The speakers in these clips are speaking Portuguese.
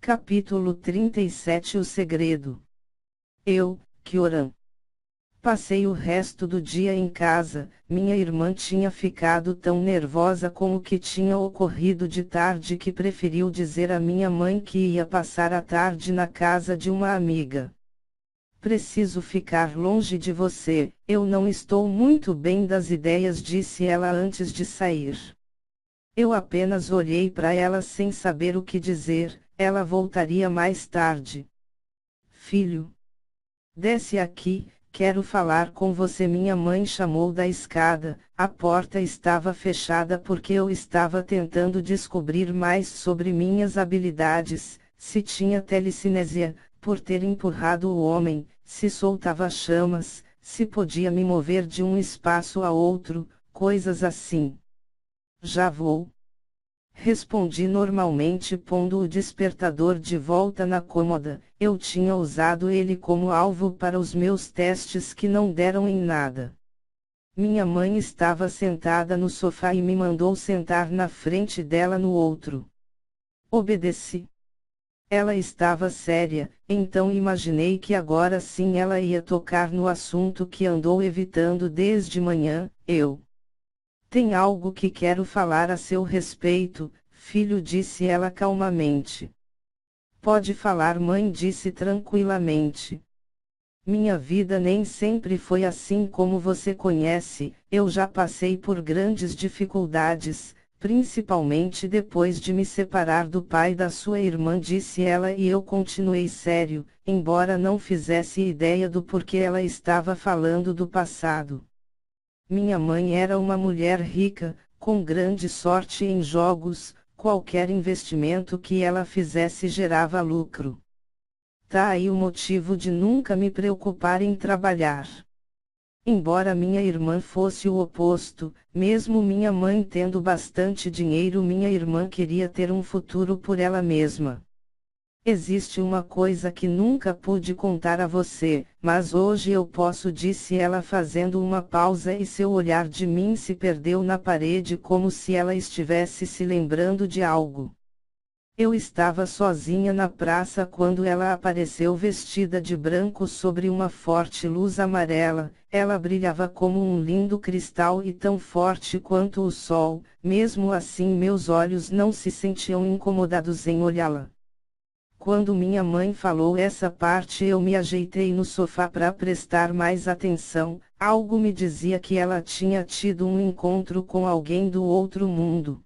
Capítulo 37 O segredo. Eu, Kyoran. Passei o resto do dia em casa. Minha irmã tinha ficado tão nervosa com o que tinha ocorrido de tarde que preferiu dizer à minha mãe que ia passar a tarde na casa de uma amiga. Preciso ficar longe de você, eu não estou muito bem das ideias, disse ela antes de sair. Eu apenas olhei para ela sem saber o que dizer. Ela voltaria mais tarde. Filho, desce aqui, quero falar com você. Minha mãe chamou da escada. A porta estava fechada porque eu estava tentando descobrir mais sobre minhas habilidades, se tinha telecinésia, por ter empurrado o homem, se soltava chamas, se podia me mover de um espaço a outro, coisas assim. Já vou. Respondi normalmente, pondo o despertador de volta na cômoda. Eu tinha usado ele como alvo para os meus testes que não deram em nada. Minha mãe estava sentada no sofá e me mandou sentar na frente dela no outro. Obedeci. Ela estava séria, então imaginei que agora sim ela ia tocar no assunto que andou evitando desde manhã. Tem algo que quero falar a seu respeito, filho, disse ela calmamente. Pode falar, mãe, disse tranquilamente. Minha vida nem sempre foi assim como você conhece, eu já passei por grandes dificuldades, principalmente depois de me separar do pai da sua irmã, disse ela, e eu continuei sério, embora não fizesse ideia do porquê ela estava falando do passado. Minha mãe era uma mulher rica, com grande sorte em jogos, qualquer investimento que ela fizesse gerava lucro. Tá aí o motivo de nunca me preocupar em trabalhar. Embora minha irmã fosse o oposto, mesmo minha mãe tendo bastante dinheiro, minha irmã queria ter um futuro por ela mesma. Existe uma coisa que nunca pude contar a você, mas hoje eu posso, disse ela fazendo uma pausa e seu olhar de mim se perdeu na parede como se ela estivesse se lembrando de algo. Eu estava sozinha na praça quando ela apareceu vestida de branco sobre uma forte luz amarela. Ela brilhava como um lindo cristal e tão forte quanto o sol, mesmo assim meus olhos não se sentiam incomodados em olhá-la. Quando minha mãe falou essa parte, eu me ajeitei no sofá para prestar mais atenção. Algo me dizia que ela tinha tido um encontro com alguém do outro mundo.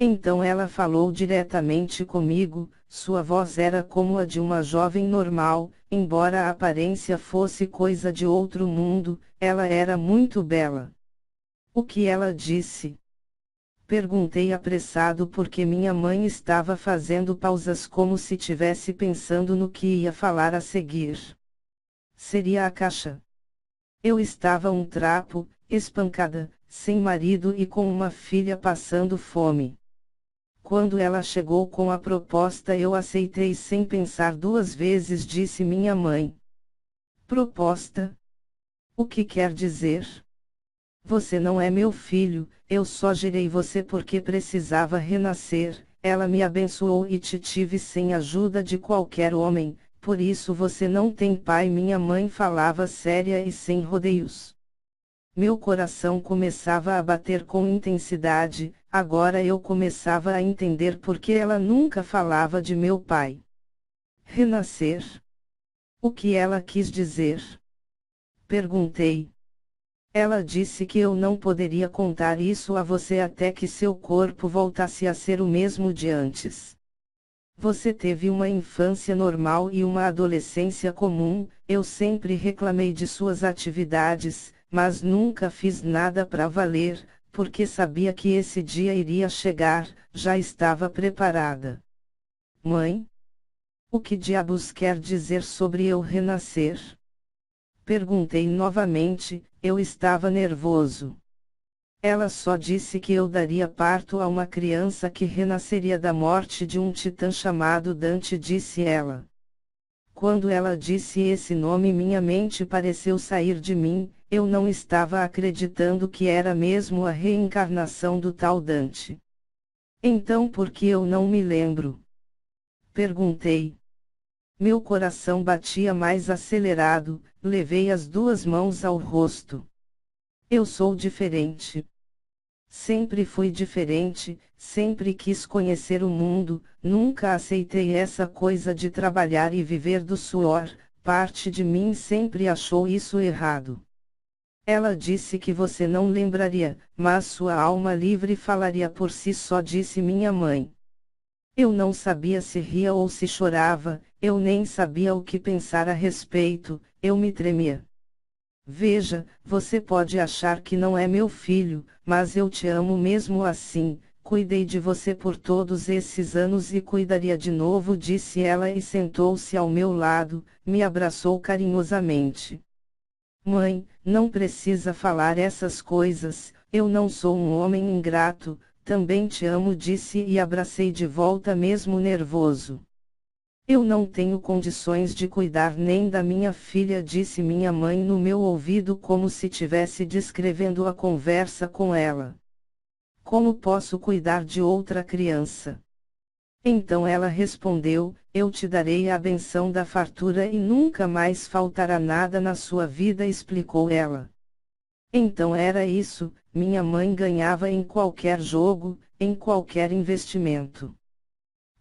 Então ela falou diretamente comigo. Sua voz era como a de uma jovem normal, embora a aparência fosse coisa de outro mundo. Ela era muito bela. O que ela disse? Perguntei apressado porque minha mãe estava fazendo pausas como se tivesse pensando no que ia falar a seguir. Seria a caixa. Eu estava um trapo, espancada, sem marido e com uma filha passando fome. Quando ela chegou com a proposta, eu aceitei sem pensar duas vezes, disse minha mãe. Proposta? O que quer dizer? Você não é meu filho, eu só gerei você porque precisava renascer. Ela me abençoou e te tive sem ajuda de qualquer homem, por isso você não tem pai. Minha mãe falava séria e sem rodeios. Meu coração começava a bater com intensidade. Agora eu começava a entender por que ela nunca falava de meu pai. Renascer? O que ela quis dizer? Perguntei. Ela disse que eu não poderia contar isso a você até que seu corpo voltasse a ser o mesmo de antes. Você teve uma infância normal e uma adolescência comum. Eu sempre reclamei de suas atividades, mas nunca fiz nada para valer, porque sabia que esse dia iria chegar. Já estava preparada. Mãe? O que diabos quer dizer sobre eu renascer? Perguntei novamente. Eu estava nervoso. Ela só disse que eu daria parto a uma criança que renasceria da morte de um titã chamado Dante, disse ela. Quando ela disse esse nome, minha mente pareceu sair de mim. Eu não estava acreditando que era mesmo a reencarnação do tal Dante. Então por que eu não me lembro? Perguntei. Meu coração batia mais acelerado, levei as duas mãos ao rosto. Eu sou diferente. Sempre fui diferente, sempre quis conhecer o mundo, nunca aceitei essa coisa de trabalhar e viver do suor, parte de mim sempre achou isso errado. Ela disse que você não lembraria, mas sua alma livre falaria por si só, disse minha mãe. Eu não sabia se ria ou se chorava, eu nem sabia o que pensar a respeito, eu me tremia. Veja, você pode achar que não é meu filho, mas eu te amo mesmo assim, cuidei de você por todos esses anos e cuidaria de novo, disse ela e sentou-se ao meu lado, me abraçou carinhosamente. Mãe, não precisa falar essas coisas, eu não sou um homem ingrato, também te amo, disse e abracei de volta mesmo nervoso. Eu não tenho condições de cuidar nem da minha filha, disse minha mãe no meu ouvido como se tivesse descrevendo a conversa com ela. Como posso cuidar de outra criança? Então ela respondeu, eu te darei a benção da fartura e nunca mais faltará nada na sua vida, explicou ela. Então era isso, minha mãe ganhava em qualquer jogo, em qualquer investimento.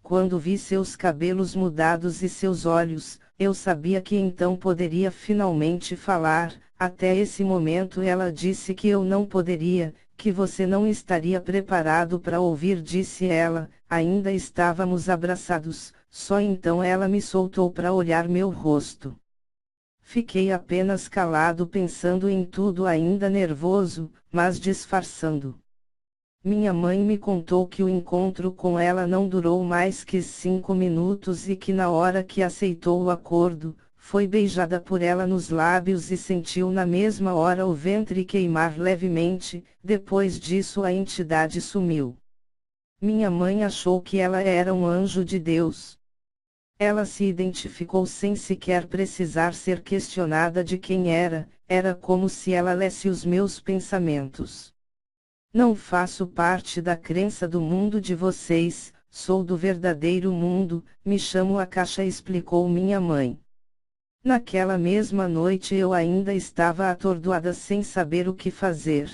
Quando vi seus cabelos mudados e seus olhos, eu sabia que então poderia finalmente falar. Até esse momento ela disse que eu não poderia, que você não estaria preparado para ouvir, disse ela. Ainda estávamos abraçados, só então ela me soltou para olhar meu rosto. Fiquei apenas calado pensando em tudo, ainda nervoso, mas disfarçando. Minha mãe me contou que o encontro com ela não durou mais que 5 minutos e que na hora que aceitou o acordo, foi beijada por ela nos lábios e sentiu na mesma hora o ventre queimar levemente. Depois disso a entidade sumiu. Minha mãe achou que ela era um anjo de Deus. Ela se identificou sem sequer precisar ser questionada de quem era como se ela lesse os meus pensamentos. Não faço parte da crença do mundo de vocês, sou do verdadeiro mundo, me chamo Akasha, explicou minha mãe. Naquela mesma noite eu ainda estava atordoada sem saber o que fazer.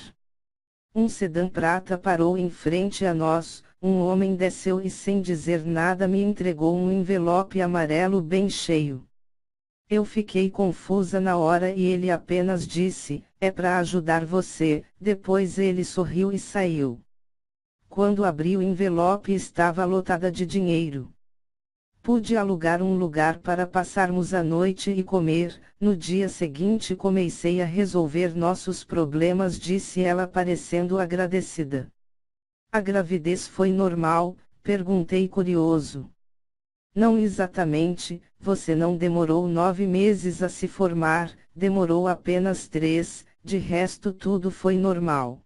Um sedã prata parou em frente a nós, um homem desceu e sem dizer nada me entregou um envelope amarelo bem cheio. Eu fiquei confusa na hora e ele apenas disse, é para ajudar você, depois ele sorriu e saiu. Quando abri o envelope estava lotada de dinheiro. Pude alugar um lugar para passarmos a noite e comer. No dia seguinte comecei a resolver nossos problemas, disse ela parecendo agradecida. A gravidez foi normal? Perguntei curioso. Não exatamente, você não demorou 9 meses a se formar, demorou apenas 3, de resto tudo foi normal.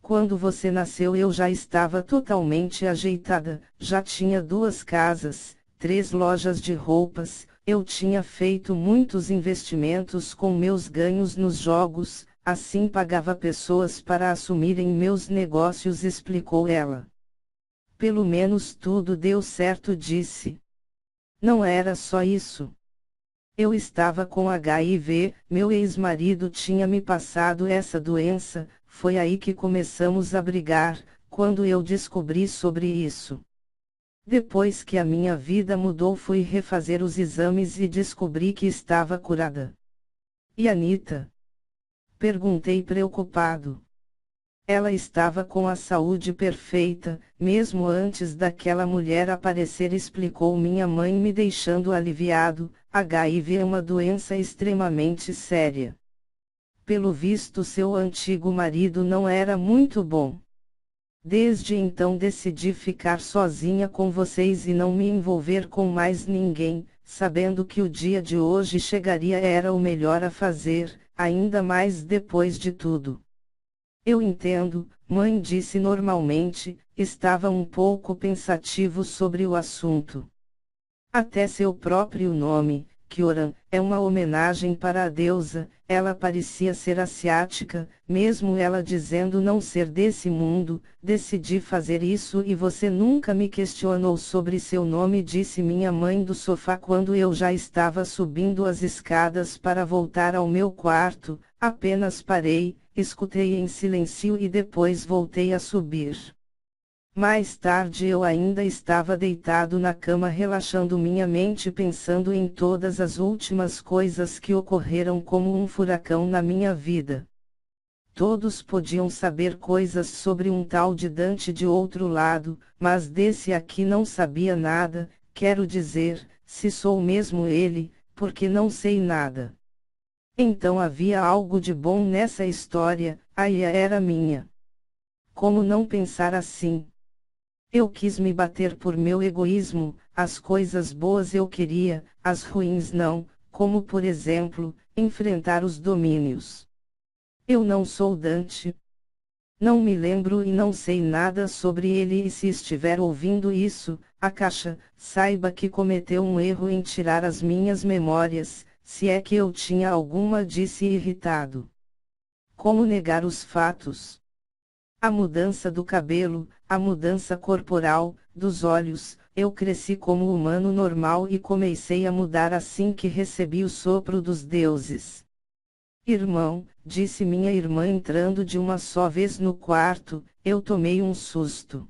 Quando você nasceu eu já estava totalmente ajeitada, já tinha 2 casas, 3 lojas de roupas, eu tinha feito muitos investimentos com meus ganhos nos jogos, assim pagava pessoas para assumirem meus negócios, explicou ela. Pelo menos tudo deu certo, disse. Não era só isso. Eu estava com HIV, meu ex-marido tinha me passado essa doença, foi aí que começamos a brigar, quando eu descobri sobre isso. Depois que a minha vida mudou fui refazer os exames e descobri que estava curada. E Anita? Perguntei preocupado. Ela estava com a saúde perfeita, mesmo antes daquela mulher aparecer, explicou minha mãe me deixando aliviado. HIV é uma doença extremamente séria. Pelo visto seu antigo marido não era muito bom. Desde então decidi ficar sozinha com vocês e não me envolver com mais ninguém, sabendo que o dia de hoje chegaria era o melhor a fazer, ainda mais depois de tudo. Eu entendo, mãe, disse normalmente, estava um pouco pensativo sobre o assunto. Até seu próprio nome, Kyoran, é uma homenagem para a deusa. Ela parecia ser asiática, mesmo ela dizendo não ser desse mundo. Decidi fazer isso e você nunca me questionou sobre seu nome, disse minha mãe do sofá quando eu já estava subindo as escadas para voltar ao meu quarto. Apenas parei, escutei em silêncio e depois voltei a subir. Mais tarde eu ainda estava deitado na cama relaxando minha mente pensando em todas as últimas coisas que ocorreram como um furacão na minha vida. Todos podiam saber coisas sobre um tal de Dante de outro lado, mas desse aqui não sabia nada, quero dizer, se sou mesmo ele, porque não sei nada. Então havia algo de bom nessa história, a Ia era minha. Como não pensar assim? Eu quis me bater por meu egoísmo, as coisas boas eu queria, as ruins não, como por exemplo, enfrentar os domínios. Eu não sou Dante. Não me lembro e não sei nada sobre ele e se estiver ouvindo isso, a caixa, saiba que cometeu um erro em tirar as minhas memórias, se é que eu tinha alguma, disse irritado. Como negar os fatos? A mudança do cabelo, a mudança corporal, dos olhos, eu cresci como humano normal e comecei a mudar assim que recebi o sopro dos deuses. Irmão, disse minha irmã entrando de uma só vez no quarto, eu tomei um susto.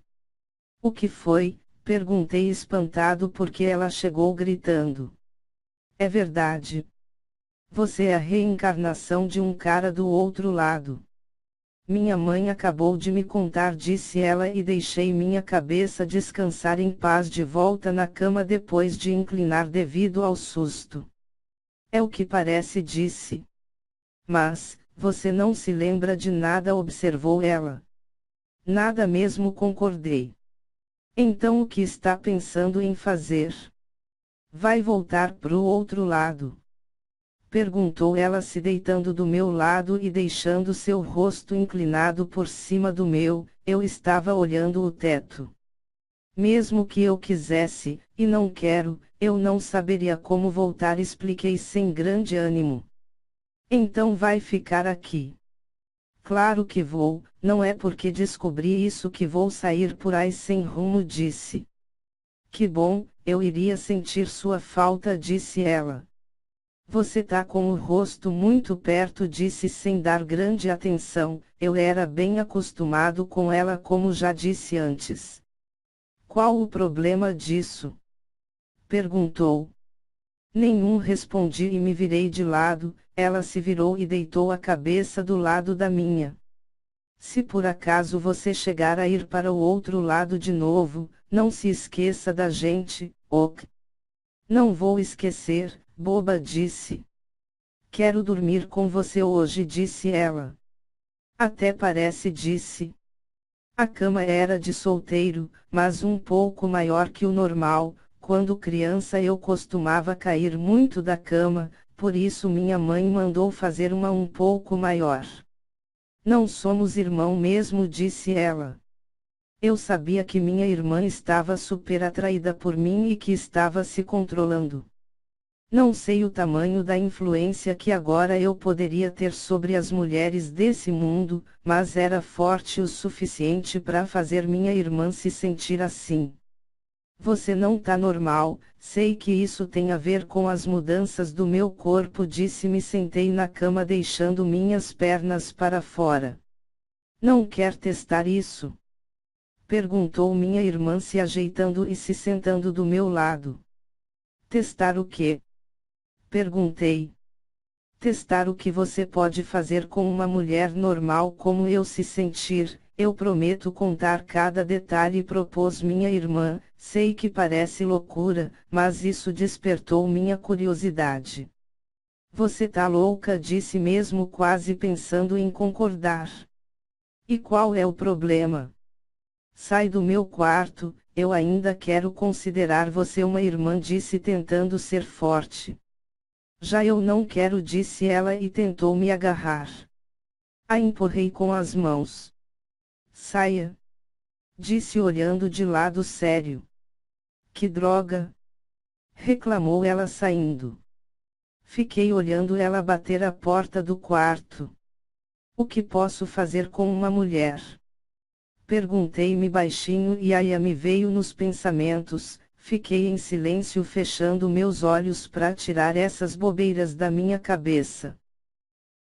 O que foi? Perguntei espantado porque ela chegou gritando. É verdade. Você é a reencarnação de um cara do outro lado. Minha mãe acabou de me contar, disse ela e deixei minha cabeça descansar em paz de volta na cama depois de inclinar devido ao susto. É o que parece, disse. Mas, você não se lembra de nada, observou ela. Nada mesmo, concordei. Então o que está pensando em fazer? Vai voltar pro outro lado? Perguntou ela se deitando do meu lado e deixando seu rosto inclinado por cima do meu. Eu estava olhando o teto. Mesmo que eu quisesse, e não quero, eu não saberia como voltar, expliquei sem grande ânimo. Então vai ficar aqui. Claro que vou, não é porque descobri isso que vou sair por aí sem rumo, disse. Que bom, eu iria sentir sua falta, disse ela. Você tá com o rosto muito perto, disse sem dar grande atenção. Eu era bem acostumado com ela, como já disse antes. Qual o problema disso? Perguntou. Nenhum, respondi e me virei de lado. Ela se virou e deitou a cabeça do lado da minha. Se por acaso você chegar a ir para o outro lado de novo, não se esqueça da gente, ok? Não vou esquecer, boba, disse. Quero dormir com você hoje, disse ela. Até parece, disse. A cama era de solteiro, mas um pouco maior que o normal. Quando criança eu costumava cair muito da cama, por isso minha mãe mandou fazer uma um pouco maior. Não somos irmão mesmo, disse ela. Eu sabia que minha irmã estava super atraída por mim e que estava se controlando. Não sei o tamanho da influência que agora eu poderia ter sobre as mulheres desse mundo, mas era forte o suficiente para fazer minha irmã se sentir assim. Você não tá normal, sei que isso tem a ver com as mudanças do meu corpo, disse. Me sentei na cama deixando minhas pernas para fora. Não quer testar isso? Perguntou minha irmã se ajeitando e se sentando do meu lado. Testar o quê? Perguntei. Testar o que você pode fazer com uma mulher normal como eu se sentir. Eu prometo contar cada detalhe, propôs minha irmã. Sei que parece loucura, mas isso despertou minha curiosidade. Você tá louca, disse mesmo quase pensando em concordar. E qual é o problema? Sai do meu quarto, eu ainda quero considerar você uma irmã, disse tentando ser forte. Já eu não quero, disse ela e tentou me agarrar. A empurrei com as mãos. Saia, disse olhando de lado sério. Que droga! Reclamou ela saindo. Fiquei olhando ela bater a porta do quarto. O que posso fazer com uma mulher? Perguntei-me baixinho e Aya me veio nos pensamentos. Fiquei em silêncio fechando meus olhos para tirar essas bobeiras da minha cabeça.